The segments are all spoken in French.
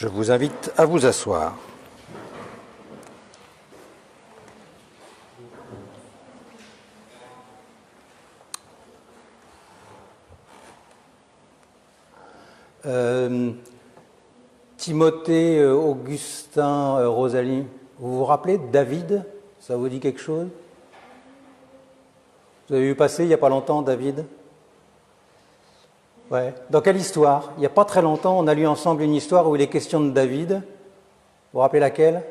Je vous invite à vous asseoir. Timothée, Augustin, Rosalie, vous vous rappelez de David? Ça vous dit quelque chose? Vous avez vu passer il n'y a pas longtemps David? Ouais. Dans quelle histoire? Il n'y a pas très longtemps, on a lu ensemble une histoire où il est question de David. Vous vous rappelez laquelle?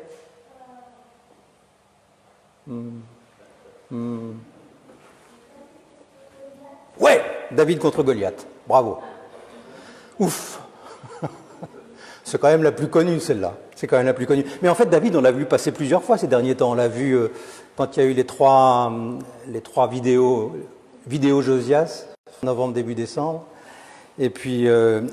Ouais, David contre Goliath. Bravo. Ouf. C'est quand même la plus connue, celle-là. C'est quand même la plus connue. Mais en fait, David, on l'a vu passer plusieurs fois ces derniers temps. On l'a vu quand il y a eu les trois vidéos Josias, novembre, début décembre. Et puis,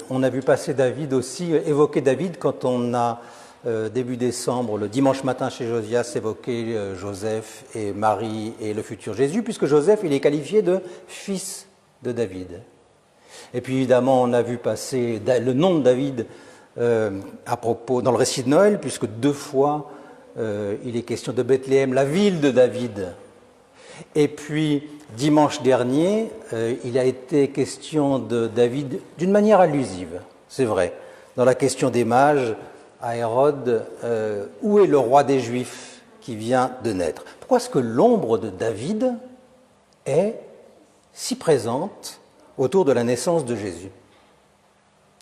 on a vu passer David aussi, évoquer David quand on a, début décembre, le dimanche matin chez Josias, évoqué Joseph et Marie et le futur Jésus, puisque Joseph, il est qualifié de fils de David. Et puis, évidemment, on a vu passer le nom de David à propos, dans le récit de Noël, puisque 2 fois, il est question de Bethléem, la ville de David. Et puis, dimanche dernier, il a été question de David d'une manière allusive, c'est vrai. Dans la question des mages, à Hérode, où est le roi des Juifs qui vient de naître? Pourquoi est-ce que l'ombre de David est si présente autour de la naissance de Jésus?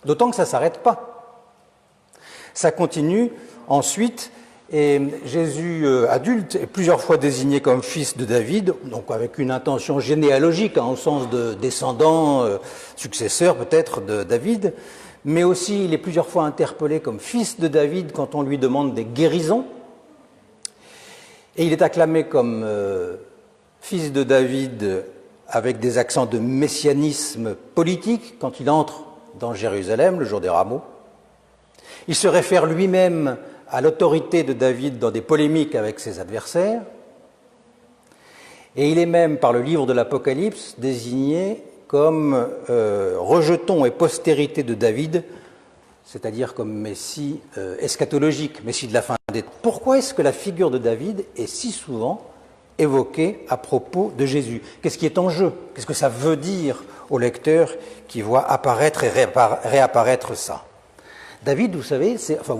D'autant que ça ne s'arrête pas. Ça continue ensuite. Et Jésus, adulte, est plusieurs fois désigné comme fils de David, donc avec une intention généalogique, au sens de descendant, successeur peut-être de David, mais aussi il est plusieurs fois interpellé comme fils de David quand on lui demande des guérisons. Et il est acclamé comme fils de David avec des accents de messianisme politique quand il entre dans Jérusalem le jour des Rameaux. Il se réfère lui-même à l'autorité de David dans des polémiques avec ses adversaires. Et il est même, par le livre de l'Apocalypse, désigné comme rejeton et postérité de David, c'est-à-dire comme Messie eschatologique, Messie de la fin des temps. Pourquoi est-ce que la figure de David est si souvent évoquée à propos de Jésus? Qu'est-ce qui est en jeu? Qu'est-ce que ça veut dire au lecteur qui voit apparaître et réapparaître ça? David, vous savez, je sais pas,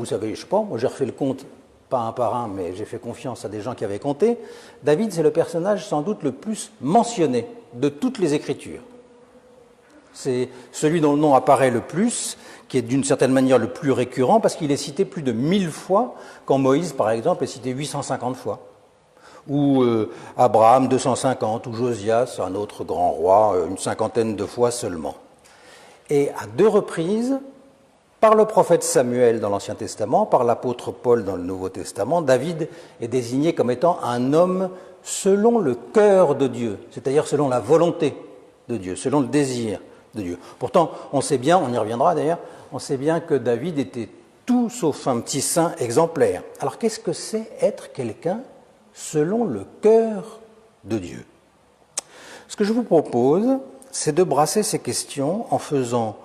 moi j'ai refait le compte, pas un par un, mais j'ai fait confiance à des gens qui avaient compté. David, c'est le personnage sans doute le plus mentionné de toutes les Écritures. C'est celui dont le nom apparaît le plus, qui est d'une certaine manière le plus récurrent, parce qu'il est cité plus de 1000 fois, quand Moïse, par exemple, est cité 850 fois. Ou Abraham, 250, ou Josias, un autre grand roi, une 50aine de fois seulement. Et à 2 reprises, par le prophète Samuel dans l'Ancien Testament, par l'apôtre Paul dans le Nouveau Testament, David est désigné comme étant un homme selon le cœur de Dieu, c'est-à-dire selon la volonté de Dieu, selon le désir de Dieu. Pourtant, on sait bien, on y reviendra d'ailleurs, on sait bien que David était tout sauf un petit saint exemplaire. Alors qu'est-ce que c'est être quelqu'un selon le cœur de Dieu? Ce que je vous propose, c'est de brasser ces questions en faisant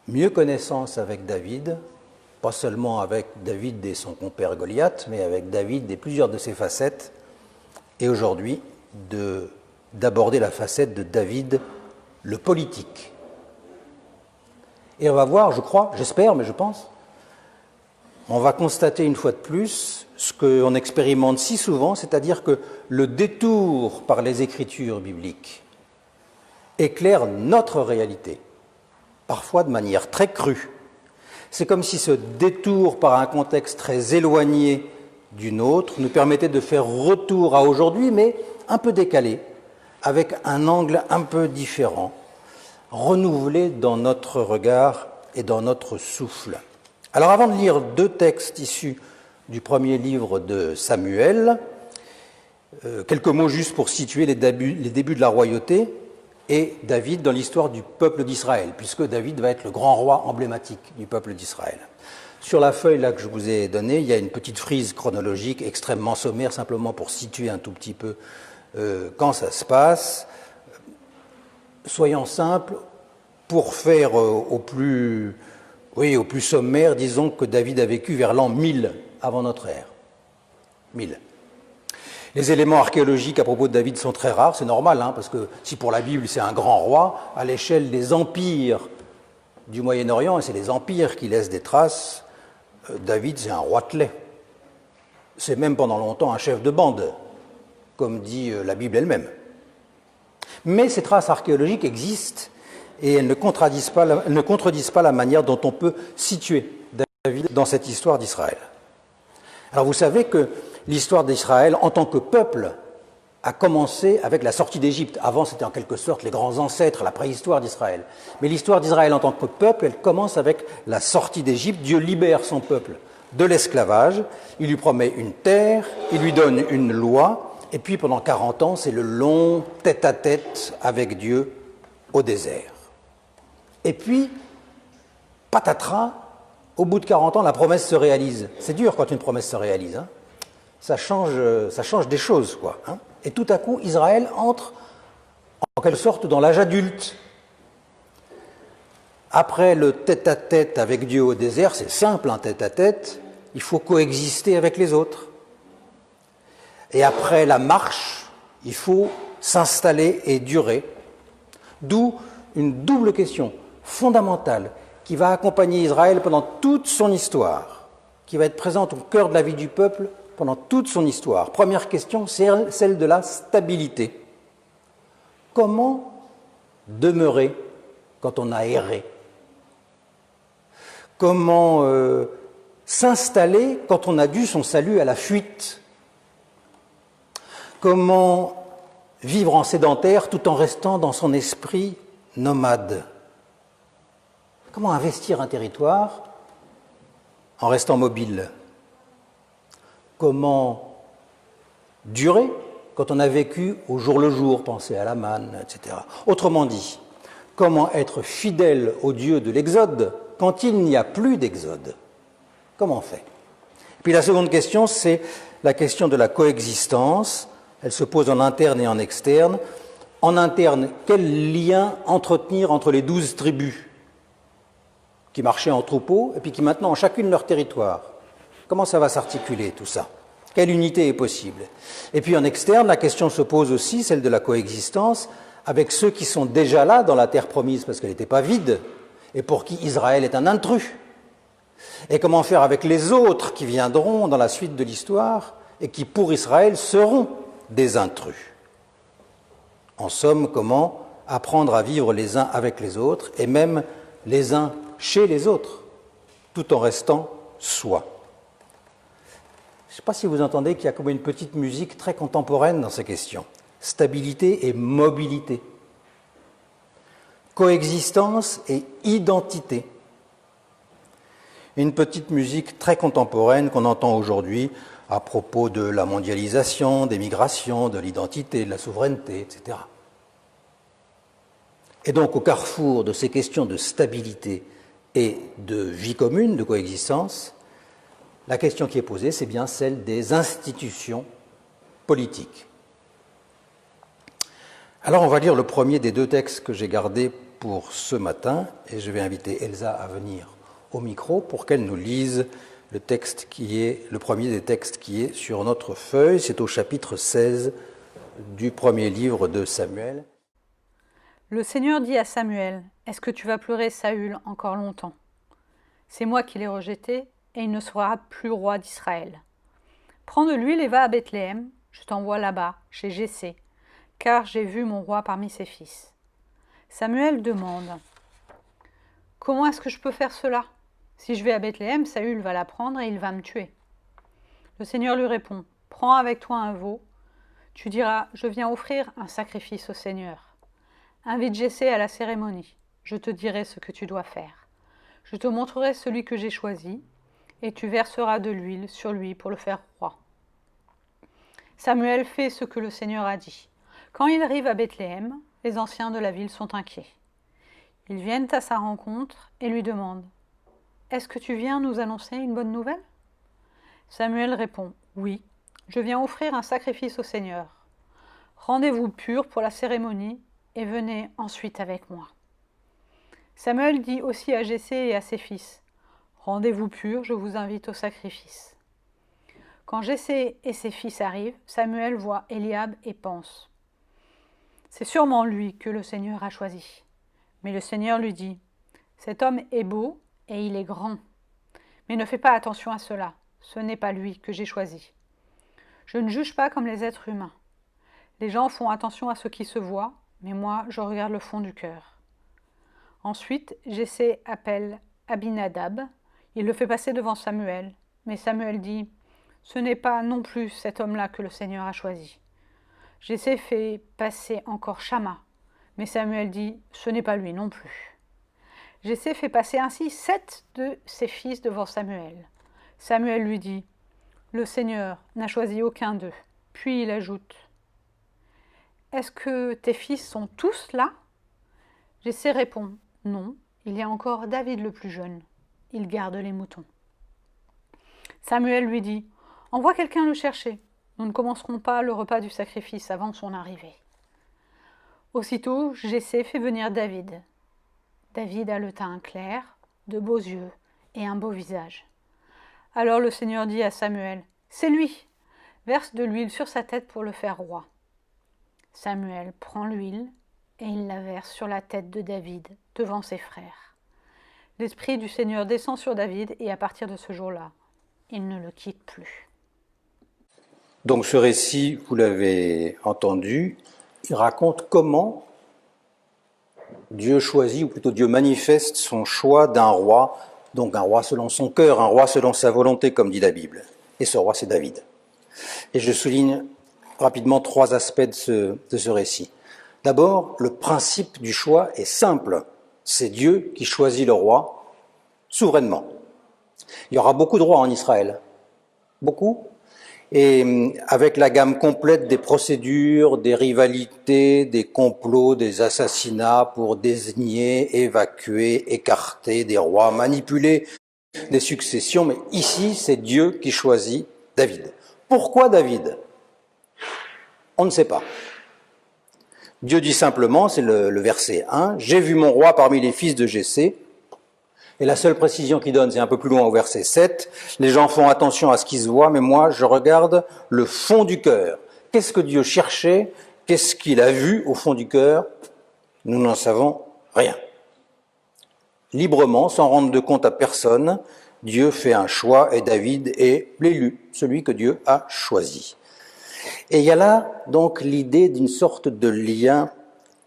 mieux connaissance avec David, pas seulement avec David et son compère Goliath, mais avec David et plusieurs de ses facettes, et aujourd'hui d'aborder la facette de David, le politique. Et on va voir, je crois, j'espère, mais je pense, on va constater une fois de plus ce qu'on expérimente si souvent, c'est-à-dire que le détour par les Écritures bibliques éclaire notre réalité, parfois de manière très crue. C'est comme si ce détour par un contexte très éloigné du nôtre nous permettait de faire retour à aujourd'hui, mais un peu décalé, avec un angle un peu différent, renouvelé dans notre regard et dans notre souffle. Alors avant de lire 2 textes issus du premier livre de Samuel, quelques mots juste pour situer les débuts de la royauté, et David dans l'histoire du peuple d'Israël, puisque David va être le grand roi emblématique du peuple d'Israël. Sur la feuille là que je vous ai donnée, il y a une petite frise chronologique extrêmement sommaire, simplement pour situer un tout petit peu quand ça se passe. Soyons simples, pour faire au plus Oui, au plus sommaire, disons que David a vécu vers l'an 1000 avant notre ère. 1000. Les éléments archéologiques à propos de David sont très rares, c'est normal, hein, parce que si pour la Bible c'est un grand roi, à l'échelle des empires du Moyen-Orient, et c'est les empires qui laissent des traces, David c'est un roitelet. C'est même pendant longtemps un chef de bande, comme dit la Bible elle-même. Mais ces traces archéologiques existent et elles ne contredisent pas la manière dont on peut situer David dans cette histoire d'Israël. Alors vous savez que l'histoire d'Israël en tant que peuple a commencé avec la sortie d'Égypte. Avant, c'était en quelque sorte les grands ancêtres, la préhistoire d'Israël. Mais l'histoire d'Israël en tant que peuple, elle commence avec la sortie d'Égypte. Dieu libère son peuple de l'esclavage, il lui promet une terre, il lui donne une loi, et puis pendant 40 ans, c'est le long tête-à-tête avec Dieu au désert. Et puis, patatras, au bout de 40 ans, la promesse se réalise. C'est dur quand une promesse se réalise, hein. Ça change des choses, quoi. Hein. Et tout à coup, Israël entre en quelque sorte dans l'âge adulte. Après le tête-à-tête avec Dieu au désert, c'est simple, un tête-à-tête, il faut coexister avec les autres. Et après la marche, il faut s'installer et durer. D'où une double question fondamentale qui va accompagner Israël pendant toute son histoire, qui va être présente au cœur de la vie du peuple pendant toute son histoire. Première question, c'est celle de la stabilité. Comment demeurer quand on a erré? Comment s'installer quand on a dû son salut à la fuite? Comment vivre en sédentaire tout en restant dans son esprit nomade? Comment investir un territoire en restant mobile? Comment durer quand on a vécu au jour le jour, penser à la manne, etc. Autrement dit, comment être fidèle au Dieu de l'Exode quand il n'y a plus d'Exode? Comment on fait? Puis la seconde question, c'est la question de la coexistence. Elle se pose en interne et en externe. En interne, quel lien entretenir entre les 12 tribus qui marchaient en troupeau et puis qui maintenant ont chacune leur territoire? Comment ça va s'articuler tout ça? Quelle unité est possible? Et puis en externe, la question se pose aussi, celle de la coexistence, avec ceux qui sont déjà là dans la terre promise parce qu'elle n'était pas vide et pour qui Israël est un intrus. Et comment faire avec les autres qui viendront dans la suite de l'histoire et qui pour Israël seront des intrus? En somme, comment apprendre à vivre les uns avec les autres et même les uns chez les autres, tout en restant soi. Je ne sais pas si vous entendez qu'il y a comme une petite musique très contemporaine dans ces questions. Stabilité et mobilité. Coexistence et identité. Une petite musique très contemporaine qu'on entend aujourd'hui à propos de la mondialisation, des migrations, de l'identité, de la souveraineté, etc. Et donc au carrefour de ces questions de stabilité et de vie commune, de coexistence, la question qui est posée, c'est bien celle des institutions politiques. Alors on va lire le premier des deux textes que j'ai gardés pour ce matin, et je vais inviter Elsa à venir au micro pour qu'elle nous lise le texte qui est le premier des textes qui est sur notre feuille. C'est au chapitre 16 du premier livre de Samuel. Le Seigneur dit à Samuel, « Est-ce que tu vas pleurer Saül encore longtemps? C'est moi qui l'ai rejeté, et il ne sera plus roi d'Israël. Prends de l'huile et va à Bethléem, je t'envoie là-bas, chez Jessé, car j'ai vu mon roi parmi ses fils. » Samuel demande, « Comment est-ce que je peux faire cela? Si je vais à Bethléem, Saül va la prendre et il va me tuer. » Le Seigneur lui répond, « Prends avec toi un veau, tu diras, je viens offrir un sacrifice au Seigneur. Invite Jessé à la cérémonie, je te dirai ce que tu dois faire. Je te montrerai celui que j'ai choisi, et tu verseras de l'huile sur lui pour le faire roi. » Samuel fait ce que le Seigneur a dit. Quand il arrive à Bethléem, les anciens de la ville sont inquiets. Ils viennent à sa rencontre et lui demandent « Est-ce que tu viens nous annoncer une bonne nouvelle ?» Samuel répond « Oui, je viens offrir un sacrifice au Seigneur. Rendez-vous purs pour la cérémonie et venez ensuite avec moi. » Samuel dit aussi à Jessé et à ses fils, « Rendez-vous purs, je vous invite au sacrifice. » Quand Jessé et ses fils arrivent, Samuel voit Eliab et pense, « C'est sûrement lui que le Seigneur a choisi. » Mais le Seigneur lui dit, « Cet homme est beau et il est grand. Mais ne fais pas attention à cela, ce n'est pas lui que j'ai choisi. Je ne juge pas comme les êtres humains. Les gens font attention à ce qui se voit, mais moi je regarde le fond du cœur. » Ensuite, Jessé appelle Abinadab, il le fait passer devant Samuel, mais Samuel dit, « Ce n'est pas non plus cet homme-là que le Seigneur a choisi. » Jessé fait passer encore Shama, mais Samuel dit, « Ce n'est pas lui non plus. » Jessé fait passer ainsi 7 de ses fils devant Samuel. Samuel lui dit, « Le Seigneur n'a choisi aucun d'eux. » Puis il ajoute, « Est-ce que tes fils sont tous là ?» Jessé répond, « Non, il y a encore David le plus jeune. Il garde les moutons. » Samuel lui dit, « Envoie quelqu'un le chercher. Nous ne commencerons pas le repas du sacrifice avant son arrivée. » Aussitôt, Jessé fait venir David. David a le teint clair, de beaux yeux et un beau visage. Alors le Seigneur dit à Samuel, « C'est lui, verse de l'huile sur sa tête pour le faire roi. » Samuel prend l'huile et il la verse sur la tête de David devant ses frères. L'Esprit du Seigneur descend sur David et à partir de ce jour-là, il ne le quitte plus. Donc ce récit, vous l'avez entendu, il raconte comment Dieu choisit, ou plutôt Dieu manifeste son choix d'un roi, donc un roi selon son cœur, un roi selon sa volonté, comme dit la Bible. Et ce roi, c'est David. Et je souligne rapidement 3 aspects de ce récit. D'abord, le principe du choix est simple. C'est Dieu qui choisit le roi souverainement. Il y aura beaucoup de rois en Israël. Beaucoup. Et avec la gamme complète des procédures, des rivalités, des complots, des assassinats pour désigner, évacuer, écarter des rois, manipuler des successions. Mais ici, c'est Dieu qui choisit David. Pourquoi David ? On ne sait pas. Dieu dit simplement, c'est le verset 1, « J'ai vu mon roi parmi les fils de Jessé ». Et la seule précision qu'il donne, c'est un peu plus loin au verset 7, « Les gens font attention à ce qui se voit, mais moi, je regarde le fond du cœur. » Qu'est-ce que Dieu cherchait ? Qu'est-ce qu'il a vu au fond du cœur ? Nous n'en savons rien. Librement, sans rendre de compte à personne, Dieu fait un choix et David est l'élu, celui que Dieu a choisi. Et il y a là donc l'idée d'une sorte de lien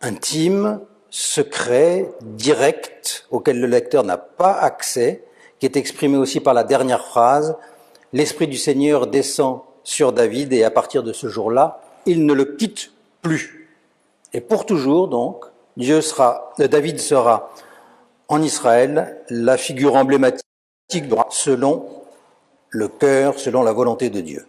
intime, secret, direct, auquel le lecteur n'a pas accès, qui est exprimé aussi par la dernière phrase, « L'Esprit du Seigneur descend sur David et à partir de ce jour-là, il ne le quitte plus. » Et pour toujours donc, David sera en Israël la figure emblématique selon le cœur, selon la volonté de Dieu.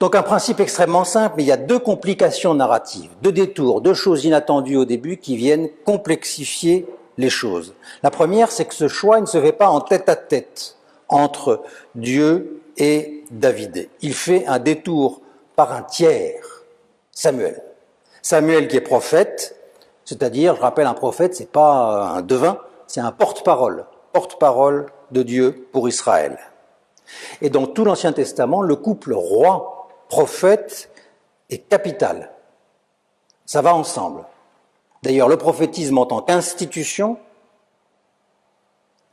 Donc un principe extrêmement simple, mais il y a 2 complications narratives, 2 détours, 2 choses inattendues au début qui viennent complexifier les choses. La première, c'est que ce choix ne se fait pas en tête-à-tête entre Dieu et David. Il fait un détour par un tiers, Samuel. Samuel qui est prophète, c'est-à-dire, je rappelle, un prophète, c'est pas un devin, c'est un porte-parole de Dieu pour Israël. Et dans tout l'Ancien Testament, le couple roi-prophète est capital. Ça va ensemble. D'ailleurs, le prophétisme en tant qu'institution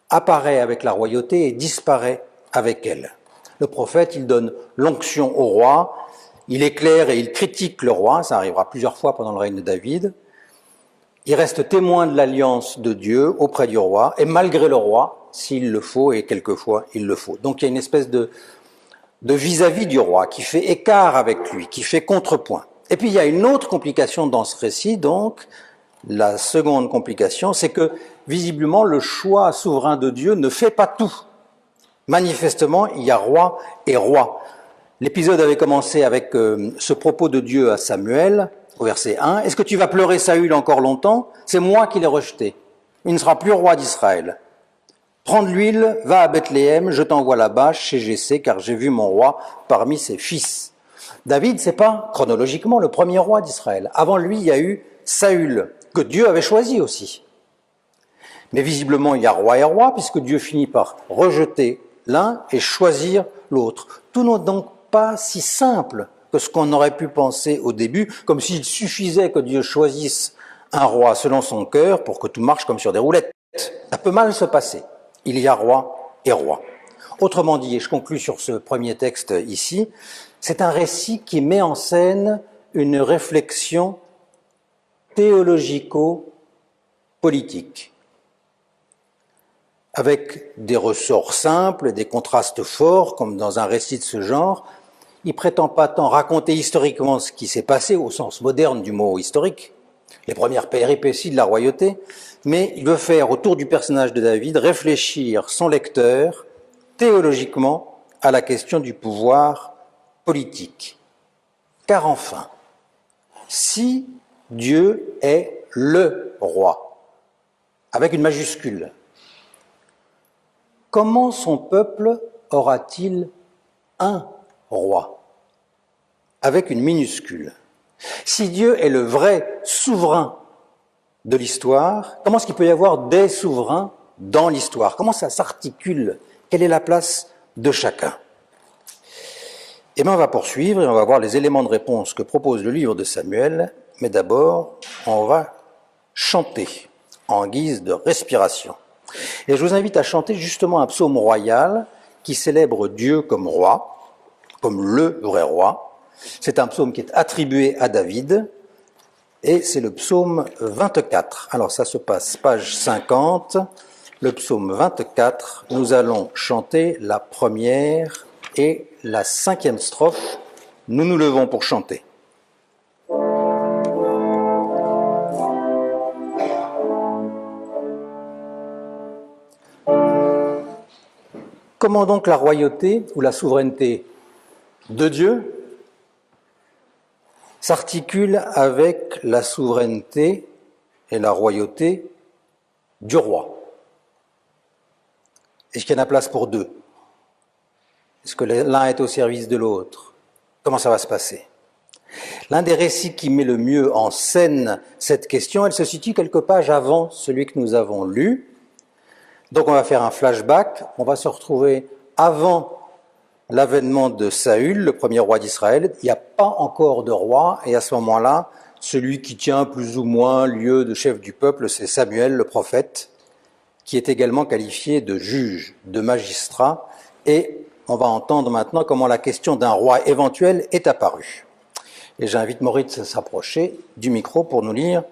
apparaît avec la royauté et disparaît avec elle. Le prophète, il donne l'onction au roi, il éclaire et il critique le roi, ça arrivera plusieurs fois pendant le règne de David. Il reste témoin de l'alliance de Dieu auprès du roi, et malgré le roi, s'il le faut, et quelquefois il le faut. Donc il y a une espèce de vis-à-vis du roi qui fait écart avec lui, qui fait contrepoint. Et puis il y a une autre complication dans ce récit, donc la seconde complication, c'est que visiblement le choix souverain de Dieu ne fait pas tout. Manifestement, il y a roi et roi. L'épisode avait commencé avec ce propos de Dieu à Samuel, au verset 1. « Est-ce que tu vas pleurer Saül encore longtemps ? C'est moi qui l'ai rejeté. Il ne sera plus roi d'Israël. Prends de l'huile, va à Bethléem, je t'envoie là-bas chez Jessé, car j'ai vu mon roi parmi ses fils. » David, c'est pas chronologiquement le premier roi d'Israël. Avant lui, il y a eu Saül, que Dieu avait choisi aussi. Mais visiblement, il y a roi et roi, puisque Dieu finit par rejeter l'un et choisir l'autre. Tout n'est donc pas si simple que ce qu'on aurait pu penser au début, comme s'il suffisait que Dieu choisisse un roi selon son cœur pour que tout marche comme sur des roulettes. Ça peut mal se passer. Il y a roi et roi. Autrement dit, et je conclus sur ce premier texte ici, c'est un récit qui met en scène une réflexion théologico-politique, avec des ressorts simples, des contrastes forts, comme dans un récit de ce genre. Il prétend pas tant raconter historiquement ce qui s'est passé, au sens moderne du mot historique, les premières péripéties de la royauté, mais il veut faire, autour du personnage de David, réfléchir son lecteur théologiquement à la question du pouvoir politique. Car enfin, si Dieu est le roi, avec une majuscule, comment son peuple aura-t-il un roi, avec une minuscule? Si Dieu est le vrai souverain de l'histoire, comment est-ce qu'il peut y avoir des souverains dans l'histoire? Comment ça s'articule? Quelle est la place de chacun? Eh bien, on va poursuivre et on va voir les éléments de réponse que propose le livre de Samuel, mais d'abord, on va chanter en guise de respiration. Et je vous invite à chanter justement un psaume royal qui célèbre Dieu comme roi, comme le vrai roi. C'est un psaume qui est attribué à David, et c'est le psaume 24. Alors ça se passe page 50, le psaume 24. Nous allons chanter la première et la 5e strophe. Nous nous levons pour chanter. Comment donc la royauté ou la souveraineté de Dieu s'articule avec la souveraineté et la royauté du roi? Est-ce qu'il y en a place pour deux? Est-ce que l'un est au service de l'autre? Comment ça va se passer? L'un des récits qui met le mieux en scène cette question, elle se situe quelques pages avant celui que nous avons lu. Donc on va faire un flashback, on va se retrouver avant l'avènement de Saül, le premier roi d'Israël. Il n'y a pas encore de roi, et à ce moment-là, celui qui tient plus ou moins lieu de chef du peuple, c'est Samuel, le prophète, qui est également qualifié de juge, de magistrat, et on va entendre maintenant comment la question d'un roi éventuel est apparue. Et j'invite Moritz à s'approcher du micro pour nous lire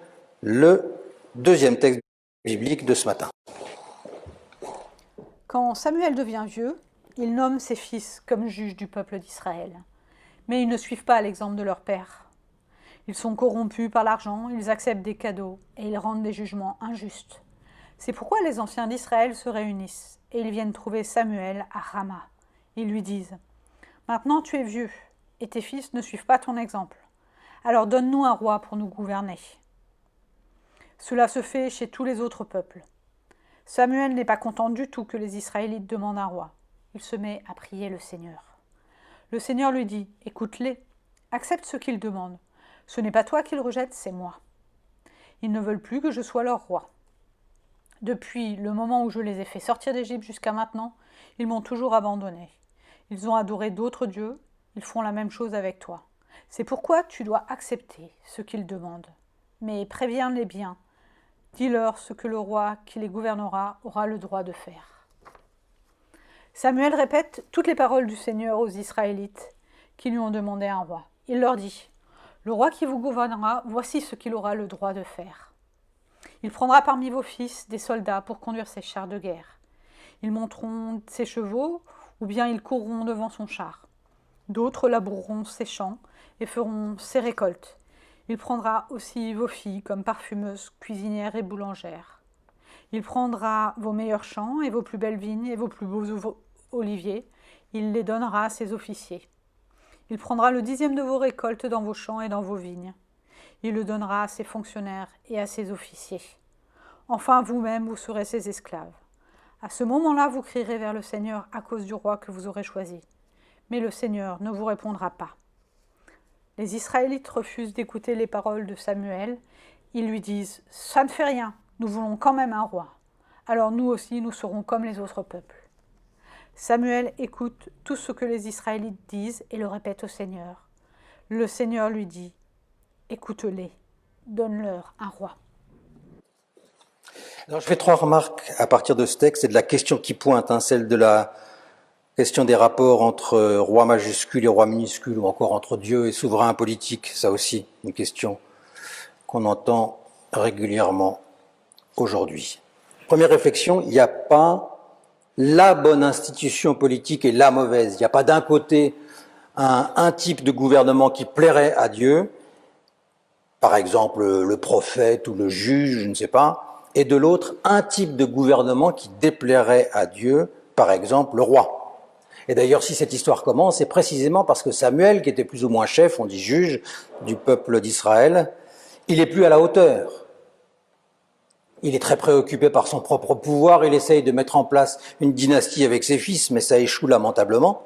le deuxième texte biblique de ce matin. Quand Samuel devient vieux, il nomme ses fils comme juges du peuple d'Israël. Mais ils ne suivent pas l'exemple de leur père. Ils sont corrompus par l'argent, ils acceptent des cadeaux et ils rendent des jugements injustes. C'est pourquoi les anciens d'Israël se réunissent et ils viennent trouver Samuel à Rama. Ils lui disent « Maintenant tu es vieux et tes fils ne suivent pas ton exemple. Alors donne-nous un roi pour nous gouverner. » Cela se fait chez tous les autres peuples. Samuel n'est pas content du tout que les Israélites demandent un roi. Il se met à prier le Seigneur. Le Seigneur lui dit « Écoute-les, accepte ce qu'ils demandent. Ce n'est pas toi qu'ils rejettent, c'est moi. Ils ne veulent plus que je sois leur roi. Depuis le moment où je les ai fait sortir d'Égypte jusqu'à maintenant, ils m'ont toujours abandonné. Ils ont adoré d'autres dieux, ils font la même chose avec toi. C'est pourquoi tu dois accepter ce qu'ils demandent. Mais préviens-les bien. Dis-leur ce que le roi qui les gouvernera aura le droit de faire. » Samuel répète toutes les paroles du Seigneur aux Israélites qui lui ont demandé un roi. Il leur dit « Le roi qui vous gouvernera, voici ce qu'il aura le droit de faire. Il prendra parmi vos fils des soldats pour conduire ses chars de guerre. Ils monteront ses chevaux ou bien ils courront devant son char. D'autres laboureront ses champs et feront ses récoltes. Il prendra aussi vos filles comme parfumeuses, cuisinières et boulangères. Il prendra vos meilleurs champs et vos plus belles vignes et vos plus beaux oliviers. Il les donnera à ses officiers. Il prendra le 10e de vos récoltes dans vos champs et dans vos vignes. Il le donnera à ses fonctionnaires et à ses officiers. Enfin, vous-même, vous serez ses esclaves. À ce moment-là, vous crierez vers le Seigneur à cause du roi que vous aurez choisi. Mais le Seigneur ne vous répondra pas. Les Israélites refusent d'écouter les paroles de Samuel. Ils lui disent « Ça ne fait rien, nous voulons quand même un roi. » alors nous aussi nous serons comme les autres peuples. Samuel écoute tout ce que les Israélites disent et le répète au Seigneur. Le Seigneur lui dit, écoute-les, donne-leur un roi. Alors, je fais 3 remarques à partir de ce texte et de la question qui pointe, celle de la question des rapports entre roi majuscule et roi minuscule, ou encore entre Dieu et souverain politique, ça aussi, une question qu'on entend régulièrement aujourd'hui. Première réflexion, il n'y a pas la bonne institution politique et la mauvaise. Il n'y a pas d'un côté un type de gouvernement qui plairait à Dieu, par exemple le prophète ou le juge, je ne sais pas, et de l'autre, un type de gouvernement qui déplairait à Dieu, par exemple le roi. Et d'ailleurs, si cette histoire commence, c'est précisément parce que Samuel, qui était plus ou moins chef, on dit juge, du peuple d'Israël, il est plus à la hauteur. Il est très préoccupé par son propre pouvoir, il essaye de mettre en place une dynastie avec ses fils, mais ça échoue lamentablement.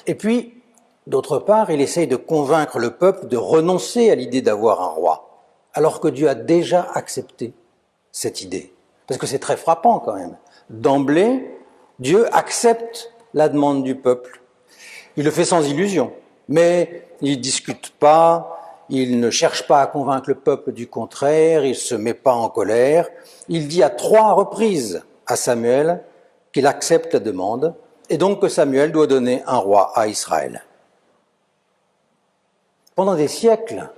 Et puis, d'autre part, il essaye de convaincre le peuple de renoncer à l'idée d'avoir un roi, alors que Dieu a déjà accepté cette idée. Parce que c'est très frappant quand même. D'emblée, Dieu accepte la demande du peuple. Il le fait sans illusion, mais il ne discute pas, il ne cherche pas à convaincre le peuple du contraire, il ne se met pas en colère. Il dit à 3 reprises à Samuel qu'il accepte la demande, et donc que Samuel doit donner un roi à Israël. Pendant des siècles,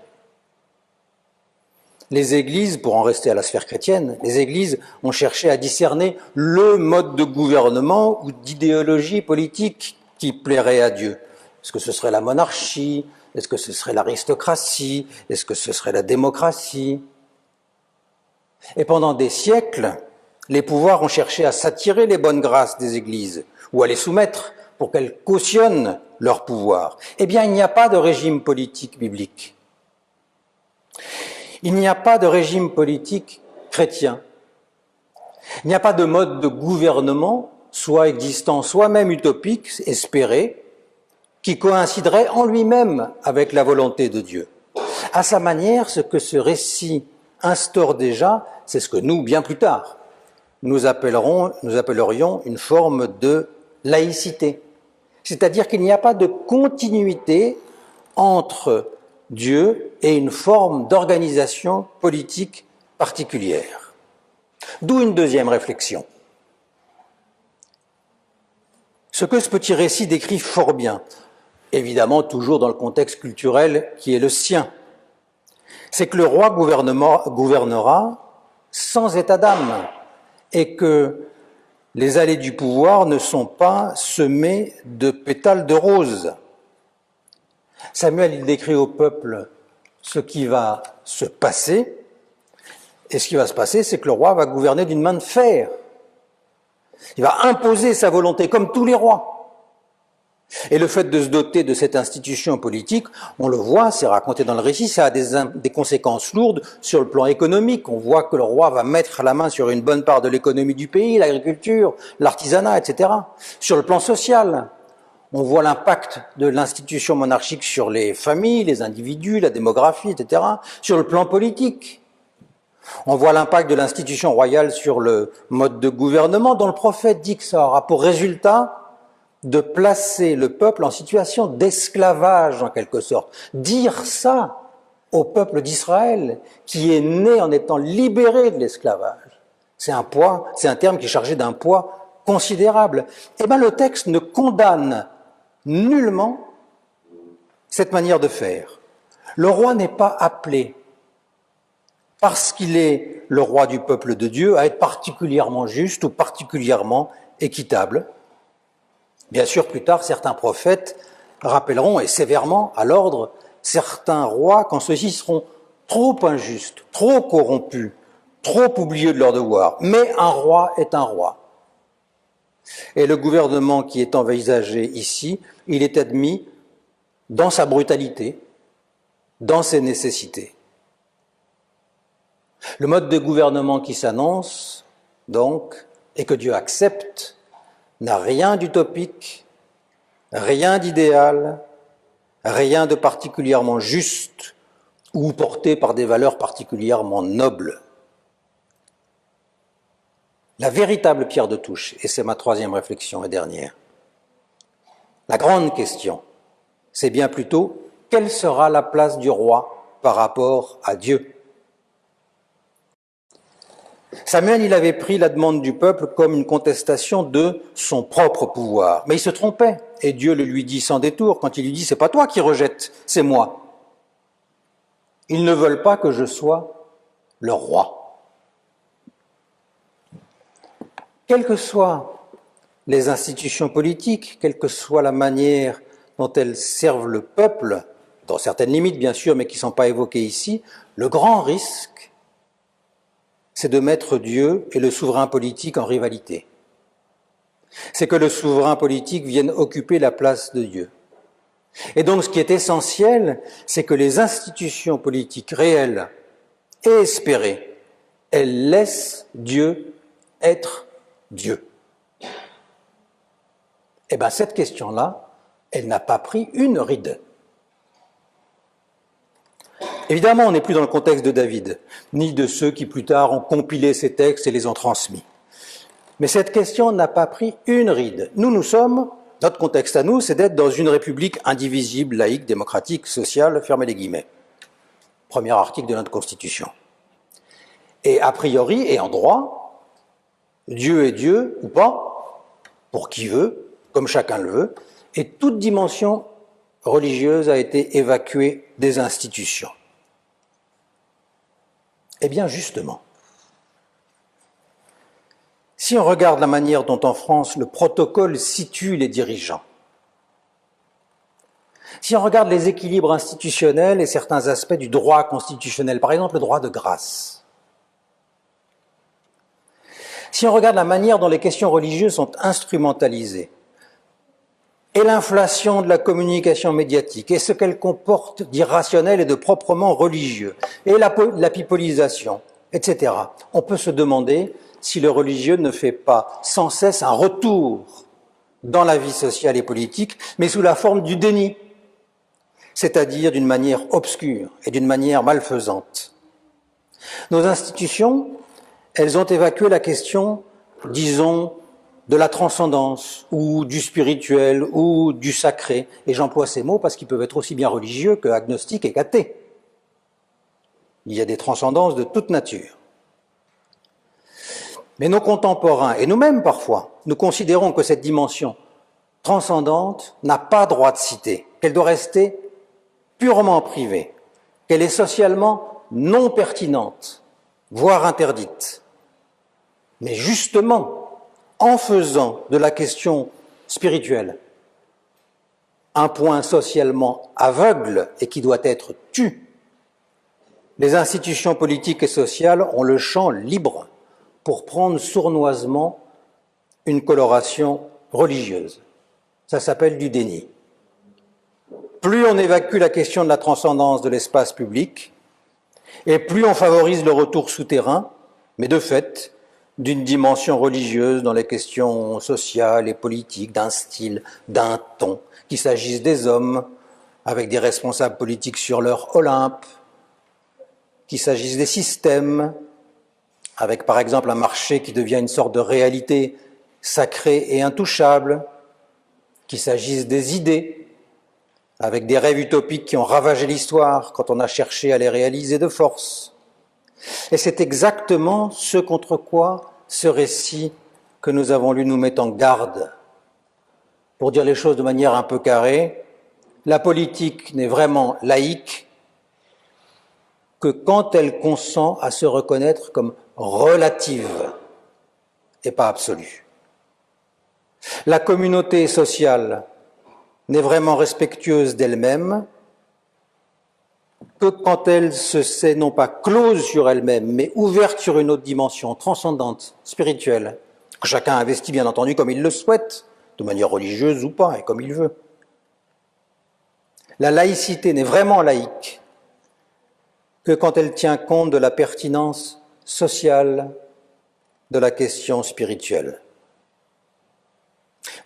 les églises, pour en rester à la sphère chrétienne, les églises ont cherché à discerner le mode de gouvernement ou d'idéologie politique qui plairait à Dieu. Est-ce que ce serait la monarchie? Est-ce que ce serait l'aristocratie? Est-ce que ce serait la démocratie? Et pendant des siècles, les pouvoirs ont cherché à s'attirer les bonnes grâces des églises ou à les soumettre pour qu'elles cautionnent leur pouvoir. Eh bien, il n'y a pas de régime politique biblique. Il n'y a pas de régime politique chrétien. Il n'y a pas de mode de gouvernement, soit existant, soit même utopique, espéré, qui coïnciderait en lui-même avec la volonté de Dieu. À sa manière, ce que ce récit instaure déjà, c'est ce que nous, bien plus tard, nous appellerions une forme de laïcité. C'est-à-dire qu'il n'y a pas de continuité entre Dieu et une forme d'organisation politique particulière. D'où une deuxième réflexion. Ce que ce petit récit décrit fort bien, évidemment toujours dans le contexte culturel qui est le sien, c'est que le roi gouvernera sans état d'âme et que les allées du pouvoir ne sont pas semées de pétales de rose. Samuel, il décrit au peuple ce qui va se passer, et ce qui va se passer, c'est que le roi va gouverner d'une main de fer. Il va imposer sa volonté, comme tous les rois. Et le fait de se doter de cette institution politique, on le voit, c'est raconté dans le récit, ça a des conséquences lourdes sur le plan économique. On voit que le roi va mettre la main sur une bonne part de l'économie du pays, l'agriculture, l'artisanat, etc. Sur le plan social, on voit l'impact de l'institution monarchique sur les familles, les individus, la démographie, etc. Sur le plan politique, on voit l'impact de l'institution royale sur le mode de gouvernement, dont le prophète dit que ça aura pour résultat de placer le peuple en situation d'esclavage, en quelque sorte. Dire ça au peuple d'Israël, qui est né en étant libéré de l'esclavage, c'est un terme qui est chargé d'un poids considérable. Eh bien, le texte ne condamne nullement cette manière de faire. Le roi n'est pas appelé, parce qu'il est le roi du peuple de Dieu, à être particulièrement juste ou particulièrement équitable. Bien sûr, plus tard, certains prophètes rappelleront, et sévèrement à l'ordre, certains rois quand ceux-ci seront trop injustes, trop corrompus, trop oublieux de leur devoir. Mais un roi est un roi. Et le gouvernement qui est envisagé ici, il est admis dans sa brutalité, dans ses nécessités. Le mode de gouvernement qui s'annonce, donc, et que Dieu accepte, n'a rien d'utopique, rien d'idéal, rien de particulièrement juste ou porté par des valeurs particulièrement nobles. La véritable pierre de touche, et c'est ma troisième réflexion et dernière, la grande question, c'est bien plutôt quelle sera la place du roi par rapport à Dieu. Samuel, il avait pris la demande du peuple comme une contestation de son propre pouvoir. Mais il se trompait. Et Dieu le lui dit sans détour quand il lui dit « c'est pas toi qui rejettes, c'est moi ». Ils ne veulent pas que je sois leur roi. Quelles que soient les institutions politiques, quelle que soit la manière dont elles servent le peuple, dans certaines limites bien sûr, mais qui ne sont pas évoquées ici, le grand risque, c'est de mettre Dieu et le souverain politique en rivalité. C'est que le souverain politique vienne occuper la place de Dieu. Et donc ce qui est essentiel, c'est que les institutions politiques réelles et espérées, elles laissent Dieu être Dieu. Eh bien cette question-là, elle n'a pas pris une ride. Évidemment, on n'est plus dans le contexte de David, ni de ceux qui plus tard ont compilé ces textes et les ont transmis. Mais cette question n'a pas pris une ride. Nous sommes, notre contexte à nous, c'est d'être dans une république indivisible, laïque, démocratique, sociale, fermez les guillemets. Premier article de notre Constitution. Et a priori, et en droit, Dieu est Dieu, ou pas, pour qui veut, comme chacun le veut, et toute dimension religieuse a été évacuée des institutions. Eh bien, justement, si on regarde la manière dont en France le protocole situe les dirigeants, si on regarde les équilibres institutionnels et certains aspects du droit constitutionnel, par exemple le droit de grâce, si on regarde la manière dont les questions religieuses sont instrumentalisées, et l'inflation de la communication médiatique, et ce qu'elle comporte d'irrationnel et de proprement religieux, et la pipolisation, etc. On peut se demander si le religieux ne fait pas sans cesse un retour dans la vie sociale et politique, mais sous la forme du déni, c'est-à-dire d'une manière obscure et d'une manière malfaisante. Nos institutions, elles ont évacué la question, disons, de la transcendance, ou du spirituel, ou du sacré. Et j'emploie ces mots parce qu'ils peuvent être aussi bien religieux que agnostiques et qu'athées. Il y a des transcendances de toute nature. Mais nos contemporains, et nous-mêmes parfois, nous considérons que cette dimension transcendante n'a pas droit de cité, qu'elle doit rester purement privée, qu'elle est socialement non pertinente, voire interdite. Mais justement, en faisant de la question spirituelle un point socialement aveugle et qui doit être tu, les institutions politiques et sociales ont le champ libre pour prendre sournoisement une coloration religieuse. Ça s'appelle du déni. Plus on évacue la question de la transcendance de l'espace public, et plus on favorise le retour souterrain, mais de fait, d'une dimension religieuse dans les questions sociales et politiques, d'un style, d'un ton, qu'il s'agisse des hommes, avec des responsables politiques sur leur Olympe, qu'il s'agisse des systèmes, avec par exemple un marché qui devient une sorte de réalité sacrée et intouchable, qu'il s'agisse des idées, avec des rêves utopiques qui ont ravagé l'histoire quand on a cherché à les réaliser de force. Et c'est exactement ce contre quoi ce récit que nous avons lu nous met en garde. Pour dire les choses de manière un peu carrée, la politique n'est vraiment laïque que quand elle consent à se reconnaître comme relative et pas absolue. La communauté sociale n'est vraiment respectueuse d'elle-même que quand elle se sait non pas close sur elle-même, mais ouverte sur une autre dimension transcendante, spirituelle, que chacun investit bien entendu comme il le souhaite, de manière religieuse ou pas, et comme il veut. La laïcité n'est vraiment laïque que quand elle tient compte de la pertinence sociale de la question spirituelle.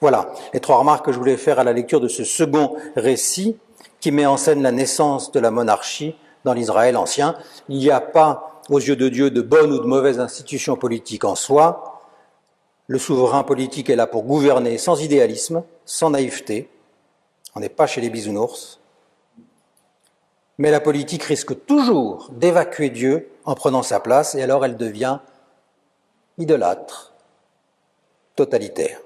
Voilà les trois remarques que je voulais faire à la lecture de ce second récit qui met en scène la naissance de la monarchie dans l'Israël ancien. Il n'y a pas, aux yeux de Dieu, de bonnes ou de mauvaises institutions politiques en soi, Le souverain politique est là pour gouverner sans idéalisme, sans naïveté. On n'est pas chez les bisounours. Mais la politique risque toujours d'évacuer Dieu en prenant sa place, et alors elle devient idolâtre, totalitaire.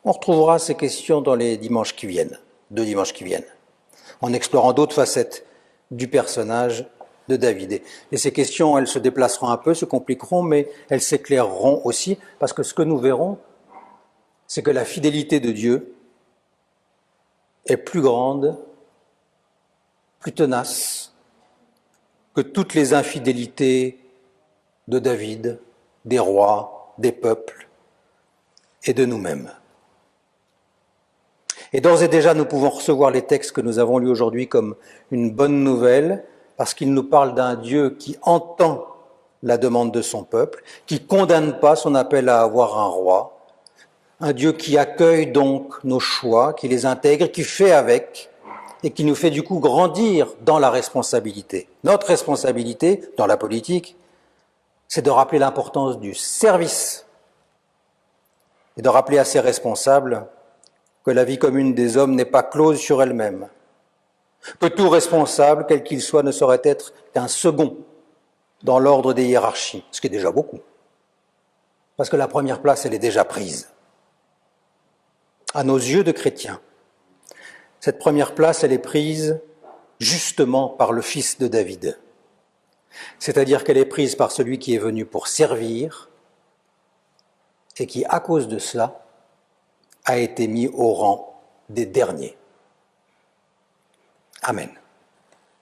On retrouvera ces questions dans les dimanches qui viennent, 2 dimanches qui viennent, en explorant d'autres facettes du personnage de David. Et ces questions, elles se déplaceront un peu, se compliqueront, mais elles s'éclaireront aussi, parce que ce que nous verrons, c'est que la fidélité de Dieu est plus grande, plus tenace que toutes les infidélités de David, des rois, des peuples et de nous-mêmes. Et d'ores et déjà, nous pouvons recevoir les textes que nous avons lus aujourd'hui comme une bonne nouvelle, parce qu'ils nous parlent d'un Dieu qui entend la demande de son peuple, qui ne condamne pas son appel à avoir un roi, un Dieu qui accueille donc nos choix, qui les intègre, qui fait avec, et qui nous fait du coup grandir dans la responsabilité. Notre responsabilité dans la politique, c'est de rappeler l'importance du service et de rappeler à ses responsables que la vie commune des hommes n'est pas close sur elle-même, que tout responsable, quel qu'il soit, ne saurait être qu'un second dans l'ordre des hiérarchies, ce qui est déjà beaucoup, parce que la première place, elle est déjà prise. À nos yeux de chrétiens, cette première place, elle est prise justement par le fils de David, c'est-à-dire qu'elle est prise par celui qui est venu pour servir et qui, à cause de cela, a été mis au rang des derniers. Amen.